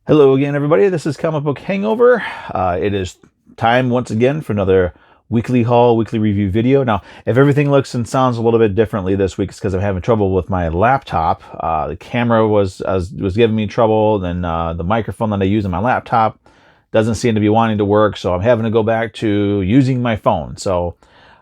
Hello again, everybody. This is Comic Book Hangover. It is time once again for another weekly haul, weekly review video. Now, if everything looks and sounds a little bit differently this week, it's because I'm having trouble with my laptop. The camera was giving me trouble, and the microphone that I use on my laptop doesn't seem to be wanting to work, so I'm having to go back to using my phone. So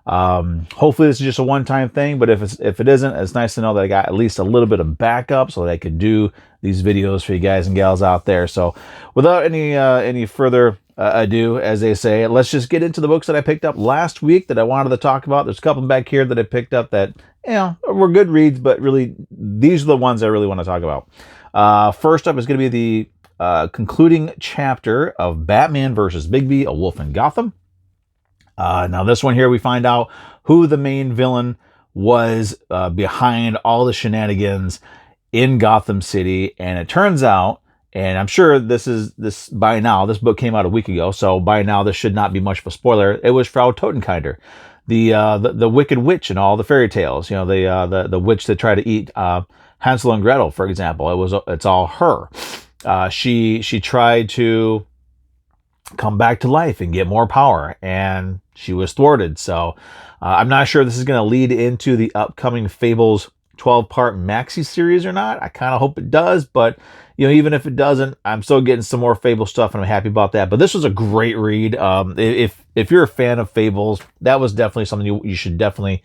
hopefully this is just a one-time thing, but if it isn't, it's nice to know that I got at least a little bit of backup so that I could do these videos for you guys and gals out there. So without any further ado, as they say, let's just get into the books that I picked up last week that I wanted to talk about. There's a couple back here that I picked up that, were good reads, but really these are the ones I really want to talk about. First up is going to be the concluding chapter of Batman versus Bigby, A Wolf in Gotham. Now this one here, we find out who the main villain was behind all the shenanigans in Gotham City, and it turns out, and I'm sure this by now, this book came out a week ago, so by now this should not be much of a spoiler. It was Frau Totenkinder, the wicked witch in all the fairy tales. You know, the witch that tried to eat Hansel and Gretel, for example. It's all her. She tried to come back to life and get more power, and she was thwarted. So I'm not sure this is going to lead into the upcoming Fables 12-part maxi series or not. I kind of hope it does, but even if it doesn't, I'm still getting some more Fable stuff, and I'm happy about that. But this was a great read. If you're a fan of Fables, that was definitely something you should definitely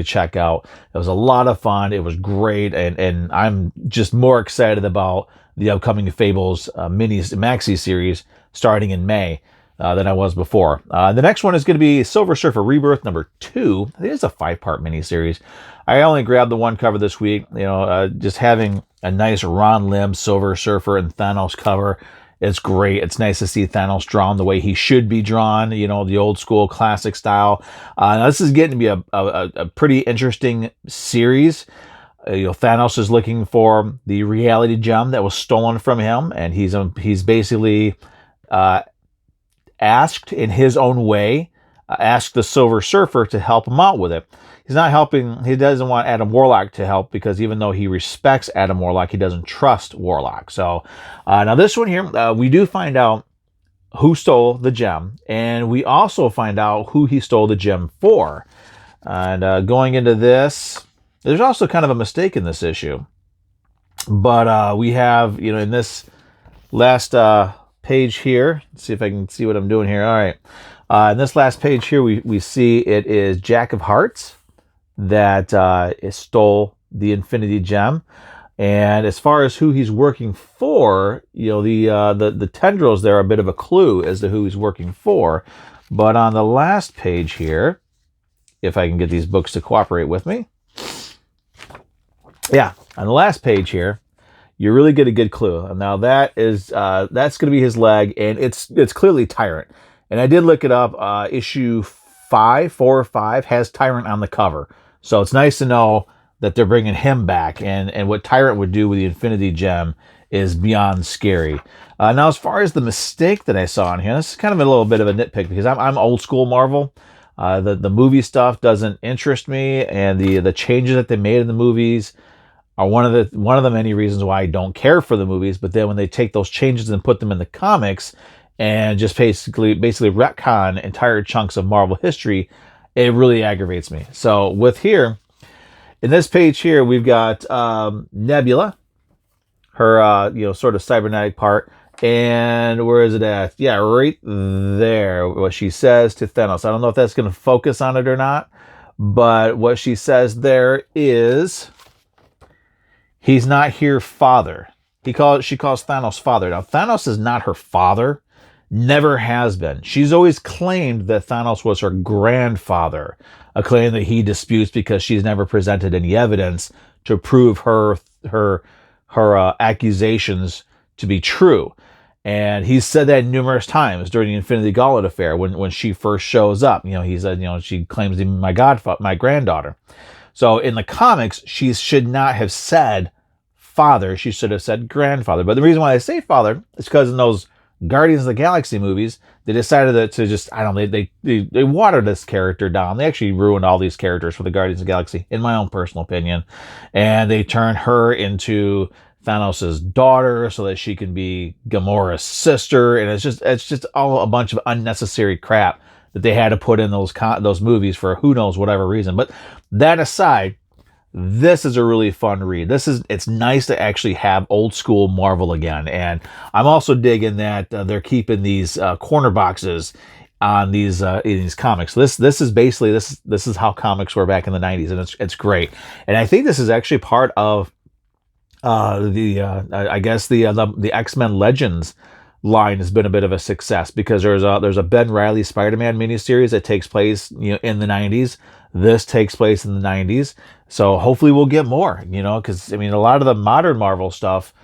check out. It was a lot of fun. It was great, and I'm just more excited about the upcoming Fables maxi series starting in May than I was before. The next one is going to be Silver Surfer Rebirth number 2. I think it's a 5-part miniseries. I only grabbed the one cover this week. Just having a nice Ron Lim Silver Surfer and Thanos cover. It's great. It's nice to see Thanos drawn the way he should be drawn, the old school classic style. Now this is getting to be a pretty interesting series. Thanos is looking for the reality gem that was stolen from him, and he's basically asked in his own way, asked the Silver Surfer to help him out with it. He's not helping. He doesn't want Adam Warlock to help, because even though he respects Adam Warlock, he doesn't trust Warlock. So now this one here, we do find out who stole the gem, and we also find out who he stole the gem for. And going into this, there's also kind of a mistake in this issue. But we have, in this last page here, let's see if I can see what I'm doing here. All right. In this last page here, we see it is Jack of Hearts that stole the Infinity Gem. And as far as who he's working for, the tendrils there are a bit of a clue as to who he's working for. But on the last page here, if I can get these books to cooperate with me. Yeah, on the last page here, you really get a good clue. And now that's going to be his leg, and it's clearly Tyrant. And I did look it up. Issue 4 or 5 has Tyrant on the cover, so it's nice to know that they're bringing him back. And what Tyrant would do with the Infinity Gem is beyond scary. Now, as far as the mistake that I saw in here, this is kind of a little bit of a nitpick, because I'm old school Marvel. The movie stuff doesn't interest me, and the changes that they made in the movies are one of the many reasons why I don't care for the movies. But then when they take those changes and put them in the comics and just basically retcon entire chunks of Marvel history, it really aggravates me. So with here, in this page here, we've got Nebula, her sort of cybernetic part. And where is it at? Yeah, right there. What she says to Thanos. I don't know if that's going to focus on it or not, but what she says there is, he's not here, father. She calls Thanos father. Now, Thanos is not her father. Never has been. She's always claimed that Thanos was her grandfather, a claim that he disputes because she's never presented any evidence to prove her accusations to be true. And he's said that numerous times during the Infinity Gauntlet affair when she first shows up. He said, she claims to be my granddaughter. So in the comics, she should not have said father. She should have said grandfather. But the reason why I say father is because in those Guardians of the Galaxy movies, they decided to just, they watered this character down. They actually ruined all these characters for the Guardians of the Galaxy, in my own personal opinion. And they turned her into Thanos' daughter so that she can be Gamora's sister, and it's just all a bunch of unnecessary crap that they had to put in those movies for who knows whatever reason. But that aside, this is a really fun read. It's nice to actually have old school Marvel again, and I'm also digging that they're keeping these corner boxes on these in these comics. This is basically this is how comics were back in the 90s, and it's great. And I think this is actually part of I guess the X-Men Legends line has been a bit of a success, because there's a Ben Reilly Spider-Man miniseries that takes place in the 90s. This takes place in the 90s, so hopefully we'll get more. Because I mean, a lot of the modern Marvel stuff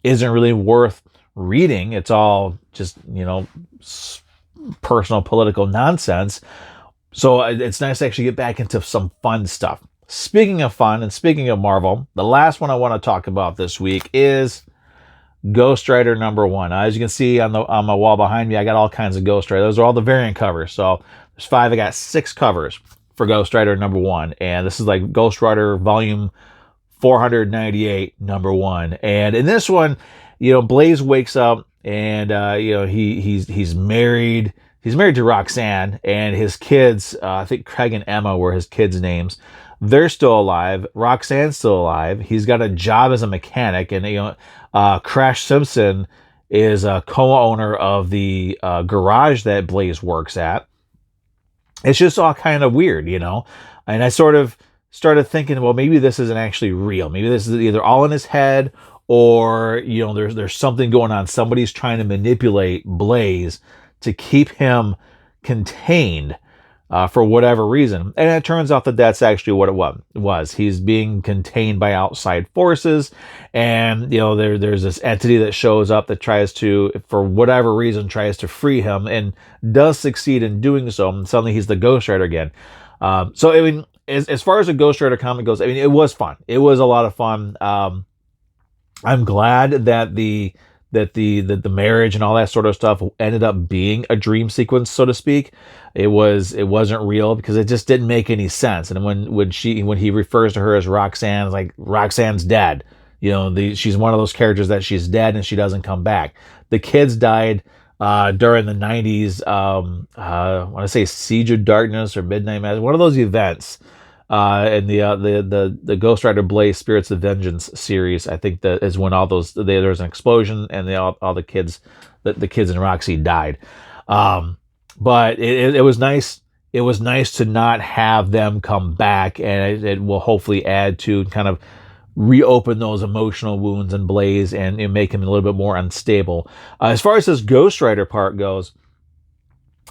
isn't really worth reading. It's all just personal political nonsense. So it's nice to actually get back into some fun stuff. Speaking of fun and speaking of Marvel, the last one I want to talk about this week is Ghostwriter #1. As you can see on my wall behind me, I got all kinds of Ghostwriter. Those are all the variant covers. So there's 5. I got 6 covers for Ghostwriter #1, and this is like Ghostwriter volume 498 #1. And in this one, Blaze wakes up, and he's married. He's married to Roxanne, and his kids, I think Craig and Emma were his kids' names. They're still alive. Roxanne's still alive. He's got a job as a mechanic, and Crash Simpson is a co-owner of the garage that Blaze works at. It's just all kind of weird, And I sort of started thinking, well, maybe this isn't actually real. Maybe this is either all in his head, or there's something going on. Somebody's trying to manipulate Blaze to keep him contained. For whatever reason. And it turns out that that's actually what it was. He's being contained by outside forces, and there's this entity that shows up that tries to, for whatever reason, tries to free him, and does succeed in doing so, and suddenly he's the Ghostwriter again. So I mean, as far as a Ghostwriter comic goes, I mean, it was fun. It was a lot of fun. I'm glad that the marriage and all that sort of stuff ended up being a dream sequence, so to speak. It wasn't real, because it just didn't make any sense. And when he refers to her as Roxanne, it's like Roxanne's dead. She's one of those characters that she's dead and she doesn't come back. The kids died during the 90s. I want to say Siege of Darkness or Midnight Mass, one of those events. In the Ghostwriter Blaze Spirits of Vengeance series, I think that is when all those there was an explosion, and all the kids, the kids and Roxy died. But it was nice. It was nice to not have them come back, and it will hopefully add to kind of reopen those emotional wounds in Blaze and make him a little bit more unstable. As far as this Ghostwriter part goes,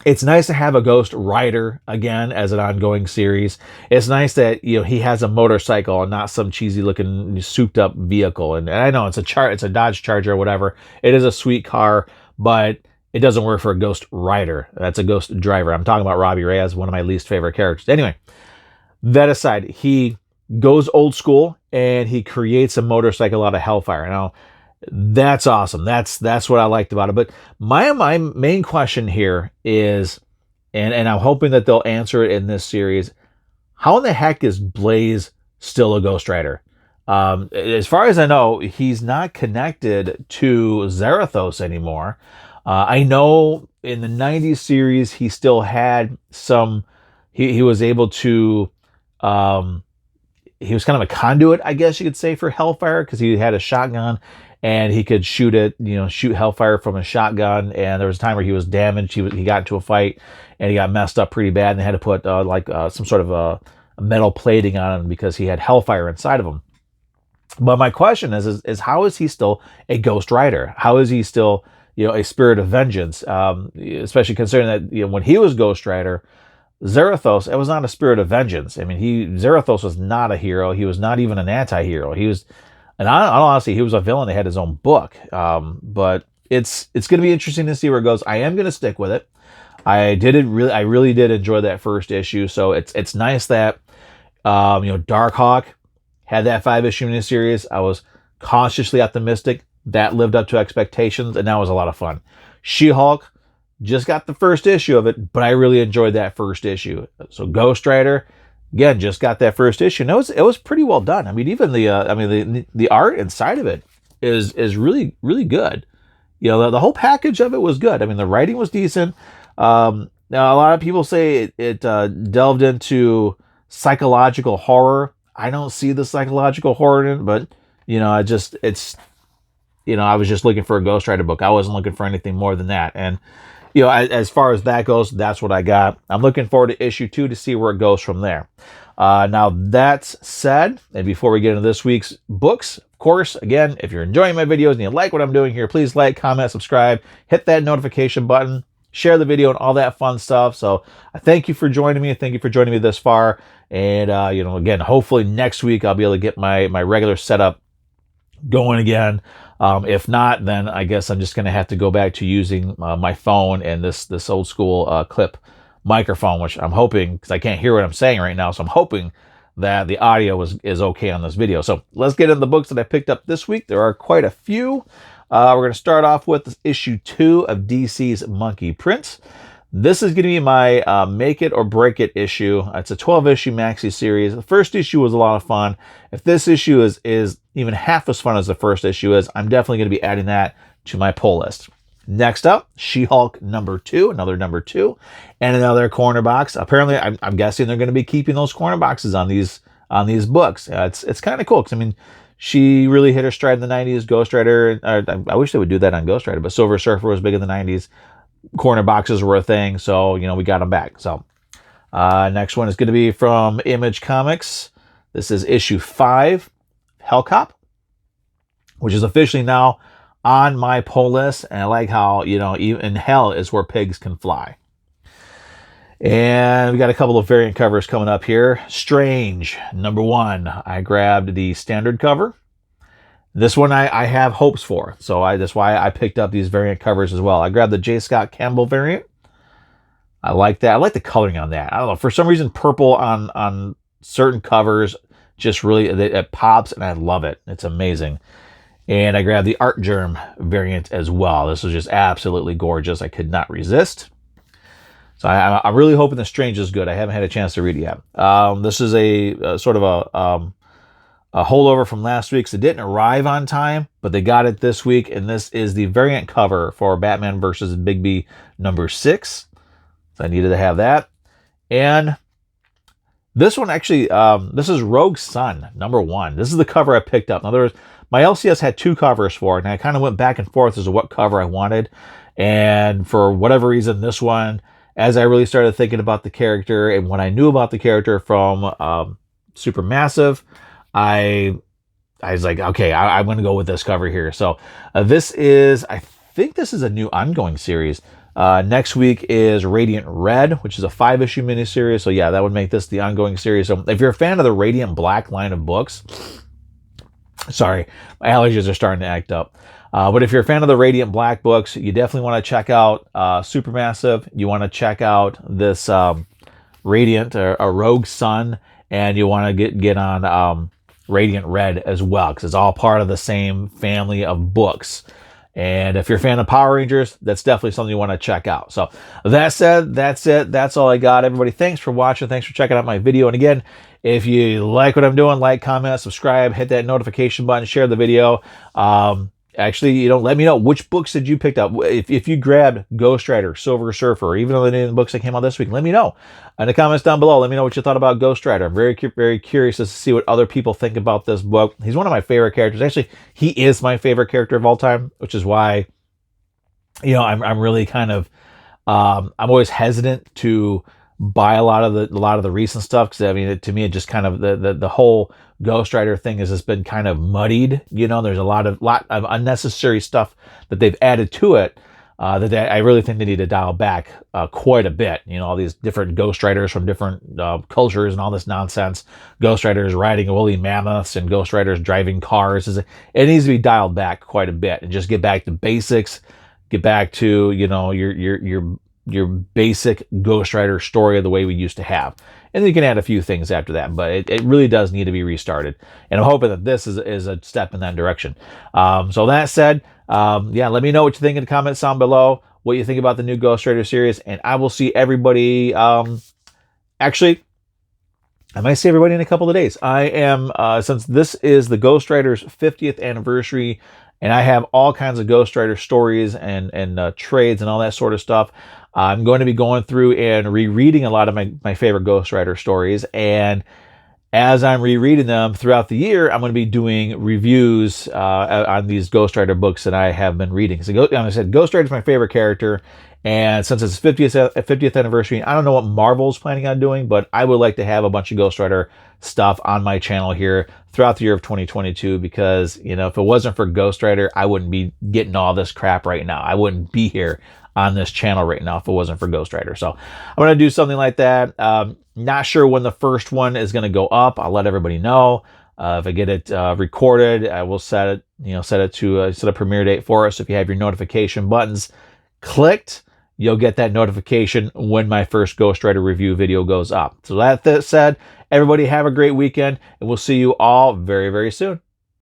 it's nice to have a Ghostwriter again as an ongoing series. It's nice that he has a motorcycle and not some cheesy looking souped up vehicle. And I know it's a Dodge Charger or whatever. It is a sweet car, but it doesn't work for a Ghostwriter. That's a ghost driver. I'm talking about Robbie Reyes, one of my least favorite characters. Anyway, that aside, he goes old school and he creates a motorcycle out of Hellfire. Now, that's awesome. That's what I liked about it. But my main question here is, and I'm hoping that they'll answer it in this series, how in the heck is Blaze still a Ghostwriter? As far as I know, he's not connected to Zarathos anymore. I know in the 90s series, he still had some, he was able to, he was kind of a conduit, I guess you could say, for Hellfire, because he had a shotgun and he could shoot Hellfire from a shotgun. And there was a time where he was damaged. He got into a fight and he got messed up pretty bad, and they had to put some sort of a metal plating on him because he had Hellfire inside of him. But my question is how is he still a Ghostwriter? How is he still a spirit of vengeance? Especially considering that when he was Ghostwriter, Zarathos, it was not a spirit of vengeance. I mean, Zarathos was not a hero. He was not even an anti-hero. He was, and honestly, he was a villain that had his own book. But it's going to be interesting to see where it goes. I am going to stick with it. I really did enjoy that first issue. So it's nice that Darkhawk had that 5-issue miniseries. I was cautiously optimistic. That lived up to expectations, and that was a lot of fun. She-Hulk just got the first issue of it, but I really enjoyed that first issue. So Ghostwriter, again, just got that first issue. And it was pretty well done. I mean, even the art inside of it is really, really good. You know, the whole package of it was good. I mean, the writing was decent. Now, a lot of people say it delved into psychological horror. I don't see the psychological horror in it, but, you know, I was just looking for a Ghostwriter book. I wasn't looking for anything more than that. And, you know, as far as that goes, that's what I got. I'm looking forward to issue 2 to see where it goes from there. Now, that's said, and before we get into this week's books, of course, again, if you're enjoying my videos and you like what I'm doing here, please like, comment, subscribe, hit that notification button, share the video, and all that fun stuff. So I thank you for joining me. Thank you for joining me this far. And, you know, again, hopefully next week I'll be able to get my regular setup going again. If not, then I guess I'm just going to have to go back to using my phone and this old school clip microphone, which I'm hoping, because I can't hear what I'm saying right now, so I'm hoping that the audio is okay on this video. So let's get into the books that I picked up this week. There are quite a few. We're going to start off with issue 2 of DC's Monkey Prince. This is going to be my Make It or Break It issue. It's a 12-issue maxi series. The first issue was a lot of fun. If this issue is even half as fun as the first issue is, I'm definitely going to be adding that to my pull list. Next up, She-Hulk number 2, another number 2, and another corner box. Apparently, I'm guessing they're going to be keeping those corner boxes on these books. It's kind of cool, because, I mean, she really hit her stride in the 90s. Ghostwriter, I wish they would do that on Ghostwriter, but Silver Surfer was big in the 90s. Corner boxes were a thing, so, you know, we got them back. So, next one is going to be from Image Comics. This is issue 5, Hellcop, which is officially now on my pull list, and I like how, you know, even hell is where pigs can fly. And we got a couple of variant covers coming up here. Strange, number 1. I grabbed the standard cover. This one I have hopes for, so that's why I picked up these variant covers as well. I grabbed the J. Scott Campbell variant. I like that. I like the coloring on that. I don't know, for some reason, purple on certain covers just really, it pops, and I love it. It's amazing. And I grabbed the Art Germ variant as well. This was just absolutely gorgeous. I could not resist. So I'm really hoping the Strange is good. I haven't had a chance to read it yet. This is a sort of a holdover from last week. So it didn't arrive on time, but they got it this week. And this is the variant cover for Batman versus Bigby number 6. So I needed to have that. And this one actually, this is Rogue Sun number 1. This is the cover I picked up. In other words, my LCS had 2 covers for it, and I kind of went back and forth as to what cover I wanted. And for whatever reason, this one, as I really started thinking about the character and what I knew about the character from Supermassive, I was like, okay, I'm going to go with this cover here. So this is, I think this is a new ongoing series. Next week is Radiant Red, which is a 5-issue miniseries. So yeah, that would make this the ongoing series. So if you're a fan of the Radiant Black line of books, sorry, my allergies are starting to act up. But if you're a fan of the Radiant Black books, you definitely want to check out Supermassive. You want to check out this Radiant, a Rogue Sun, and you want to get on Radiant Red as well, because it's all part of the same family of books. And if you're a fan of Power Rangers, that's definitely something you want to check out. So that said, that's it. That's all I got. Everybody, thanks for watching. Thanks for checking out my video. And again, if you like what I'm doing, like, comment, subscribe, hit that notification button, share the video. Actually, you know, let me know which books did you pick up. If you grabbed Ghostwriter, Silver Surfer, or even other the books that came out this week, let me know in the comments down below. Let me know what you thought about Ghostwriter. I'm very curious to see what other people think about this book. He's one of my favorite characters. Actually, he is my favorite character of all time, which is why, you know, I'm really kind of I'm always hesitant to buy a lot of the recent stuff, because I mean, to me, it just kind of the whole Ghostwriter thing has just been kind of muddied. You know, there's a lot of unnecessary stuff that they've added to it that I really think they need to dial back quite a bit. You know, all these different Ghostwriters from different cultures and all this nonsense. Ghostwriters riding woolly mammoths and Ghostwriters driving cars. It needs to be dialed back quite a bit and just get back to basics. Get back to, you know, your basic Ghostwriter story of the way we used to have. And then you can add a few things after that, but it really does need to be restarted. And I'm hoping that this is a step in that direction. So that said, yeah, let me know what you think in the comments down below, what you think about the new Ghostwriter series, and I will see everybody, actually, I might see everybody in a couple of days. I am, since this is the Ghostwriter's 50th anniversary And I have all kinds of Ghostwriter stories and trades and all that sort of stuff. I'm going to be going through and rereading a lot of my favorite Ghostwriter stories. And as I'm rereading them throughout the year, I'm going to be doing reviews on these Ghostwriter books that I have been reading. So, like I said, Ghostwriter is my favorite character. And since it's 50th anniversary, I don't know what Marvel's planning on doing, but I would like to have a bunch of Ghostwriter stuff on my channel here throughout the year of 2022, because, you know, if it wasn't for Ghostwriter, I wouldn't be getting all this crap right now. I wouldn't be here on this channel right now if it wasn't for Ghostwriter. So I'm going to do something like that. Not sure when the first one is going to go up. I'll let everybody know. If I get it recorded, I will set it to a premiere date for us. If you have your notification buttons clicked, you'll get that notification when my first Ghostwriter review video goes up. So that said, everybody have a great weekend, and we'll see you all very, very soon.